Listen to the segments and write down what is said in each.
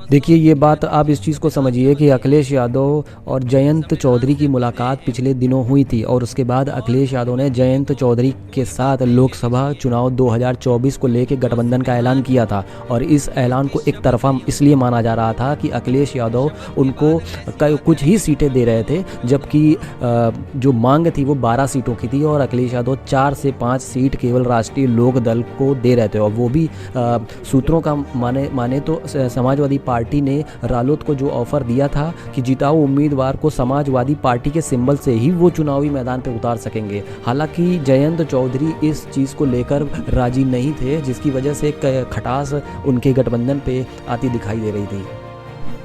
देखिए, ये बात आप इस चीज़ को समझिए कि अखिलेश यादव और जयंत चौधरी की मुलाकात पिछले दिनों हुई थी और उसके बाद अखिलेश यादव ने जयंत चौधरी के साथ लोकसभा चुनाव 2024 को लेकर गठबंधन का ऐलान किया था। और इस ऐलान को एक तरफा इसलिए माना जा रहा था कि अखिलेश यादव उनको कुछ ही सीटें दे रहे थे, जबकि जो मांग थी वो 12 सीटों की थी और अखिलेश यादव 4 से 5 सीट केवल राष्ट्रीय लोक दल को दे रहे थे। और वो भी सूत्रों का माने तो समाजवादी पार्टी ने रालोद को जो ऑफर दिया था कि जिताऊ उम्मीदवार को समाजवादी पार्टी के सिंबल से ही वो चुनावी मैदान पे उतार सकेंगे। हालांकि जयंत चौधरी इस चीज़ को लेकर राजी नहीं थे, जिसकी वजह से खटास उनके गठबंधन पे आती दिखाई दे रही थी।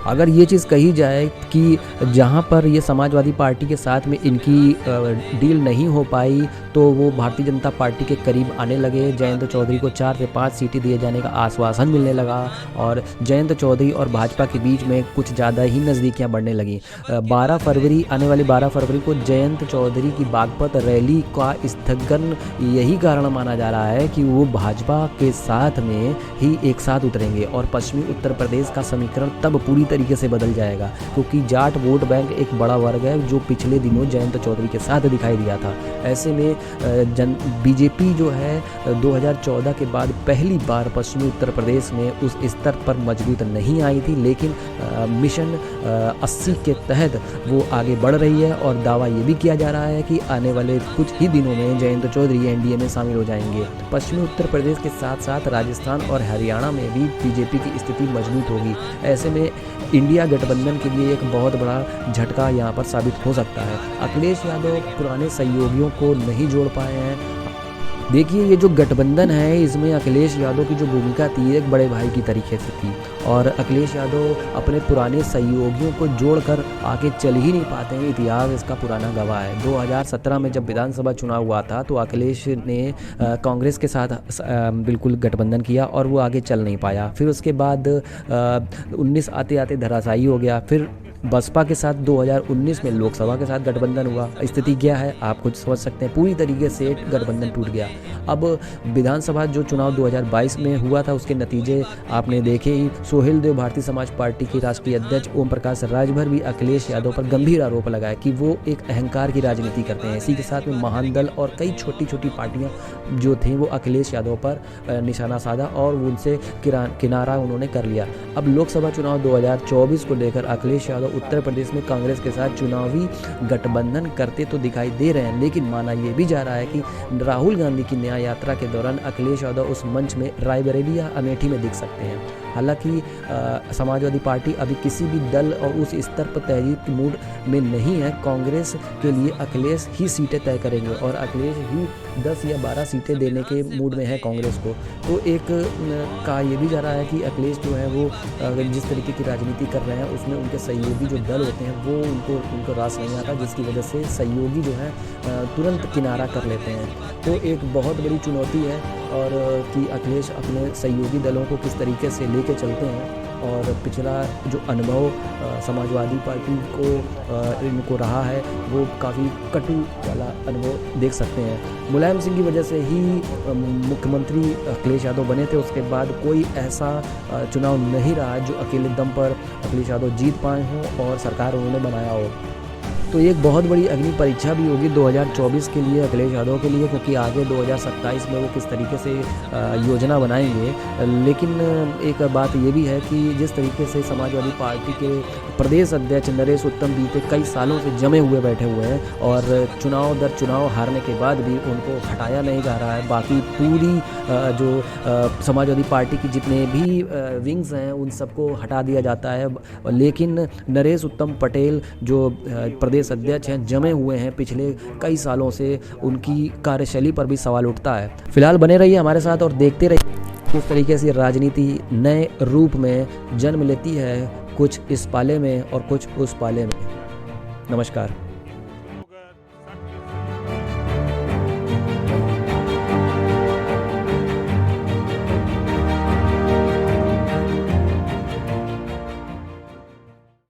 अगर ये चीज़ कही जाए कि जहाँ पर ये समाजवादी पार्टी के साथ में इनकी डील नहीं हो पाई तो वो भारतीय जनता पार्टी के करीब आने लगे। जयंत चौधरी को 4 से 5 सीटें दिए जाने का आश्वासन मिलने लगा और जयंत चौधरी और भाजपा के बीच में कुछ ज़्यादा ही नज़दीकियाँ बढ़ने लगी। 12 फरवरी आने वाली 12 फरवरी को जयंत चौधरी की बागपत रैली का स्थगन यही कारण माना जा रहा है कि वो भाजपा के साथ में ही एक साथ उतरेंगे और पश्चिमी उत्तर प्रदेश का समीकरण तब पूरी तरीके से बदल जाएगा, क्योंकि जाट वोट बैंक एक बड़ा वर्ग है जो पिछले दिनों जयंत चौधरी के साथ दिखाई दिया था। ऐसे में बीजेपी जो है 2014 के बाद पहली बार पश्चिमी उत्तर प्रदेश में उस स्तर पर मजबूत नहीं आई थी, लेकिन मिशन 80 के तहत वो आगे बढ़ रही है और दावा ये भी किया जा रहा है कि आने वाले कुछ ही दिनों में जयंत चौधरी एनडीए में शामिल हो जाएंगे। पश्चिमी उत्तर प्रदेश के साथ साथ राजस्थान और हरियाणा में भी बीजेपी की स्थिति मजबूत होगी। ऐसे में इंडिया गठबंधन के लिए एक बहुत बड़ा झटका यहाँ पर साबित हो सकता है। अखिलेश यादव पुराने सहयोगियों को नहीं जोड़ पाए हैं। देखिए, ये जो गठबंधन है इसमें अखिलेश यादव की जो भूमिका थी एक बड़े भाई की तरीके से थी और अखिलेश यादव अपने पुराने सहयोगियों को जोड़कर आगे चल ही नहीं पाते हैं। इतिहास इसका पुराना गवाह है। 2017 में जब विधानसभा चुनाव हुआ था तो अखिलेश ने कांग्रेस के साथ बिल्कुल गठबंधन किया और वो आगे चल नहीं पाया। फिर उसके बाद 19 आते आते धराशायी हो गया। फिर बसपा के साथ 2019 में लोकसभा के साथ गठबंधन हुआ। स्थिति क्या है आप खुद समझ सकते हैं, पूरी तरीके से गठबंधन टूट गया। अब विधानसभा जो चुनाव 2022 में हुआ था उसके नतीजे आपने देखे ही। सोहेल देव भारतीय समाज पार्टी के राष्ट्रीय अध्यक्ष ओम प्रकाश राजभर भी अखिलेश यादव पर गंभीर आरोप लगाए कि वो एक अहंकार की राजनीति करते हैं। इसी के साथ में महान दल और कई छोटी छोटी पार्टियां जो थी वो अखिलेश यादव पर निशाना साधा और उनसे किनारा उन्होंने कर लिया। अब लोकसभा चुनाव 2024 को लेकर अखिलेश यादव उत्तर प्रदेश में कांग्रेस के साथ चुनावी गठबंधन करते तो दिखाई दे रहे हैं, लेकिन माना यह भी जा रहा है कि राहुल गांधी की न्याय यात्रा के दौरान अखिलेश यादव उस मंच में रायबरेली या अमेठी में दिख सकते हैं। हालांकि समाजवादी पार्टी अभी किसी भी दल और उस स्तर पर तहरीर की मूड में नहीं है। कांग्रेस के लिए अखिलेश ही सीटें तय करेंगे और अखिलेश ही 10 या 12 सीटें देने के मूड में है कांग्रेस को। तो एक कहा यह भी जा रहा है कि अखिलेश जो है वो जिस तरीके की राजनीति कर रहे हैं उसमें उनके सहयोगी जो दल होते हैं वो उनको रास नहीं आता, जिसकी वजह से सहयोगी जो है तुरंत किनारा कर लेते हैं। तो एक बहुत बड़ी चुनौती है और कि अखिलेश अपने सहयोगी दलों को किस तरीके से लेके चलते हैं। और पिछला जो अनुभव समाजवादी पार्टी को इनको रहा है वो काफ़ी कटु वाला अनुभव देख सकते हैं। मुलायम सिंह की वजह से ही मुख्यमंत्री अखिलेश यादव बने थे, उसके बाद कोई ऐसा चुनाव नहीं रहा जो अकेले दम पर अखिलेश यादव जीत पाए हों और सरकार उन्होंने बनाया हो। तो एक बहुत बड़ी अग्नि परीक्षा भी होगी 2024 के लिए अखिलेश यादव के लिए, क्योंकि आगे 2027 में वो किस तरीके से योजना बनाएंगे। लेकिन एक बात ये भी है कि जिस तरीके से समाजवादी पार्टी के प्रदेश अध्यक्ष नरेश उत्तम बीते कई सालों से जमे हुए बैठे हुए हैं और चुनाव दर चुनाव हारने के बाद भी उनको हटाया नहीं जा रहा है। बाकी पूरी जो समाजवादी पार्टी की जितने भी विंग्स हैं उन सबको हटा दिया जाता है, लेकिन नरेश उत्तम पटेल जो प्रदेश अध्यक्ष हैं जमे हुए हैं पिछले कई सालों से, उनकी कार्यशैली पर भी सवाल उठता है। फिलहाल बने रहिए हमारे साथ और देखते रहिए किस तरीके से राजनीति नए रूप में जन्म लेती है, कुछ इस पाले में और कुछ उस पाले में। नमस्कार।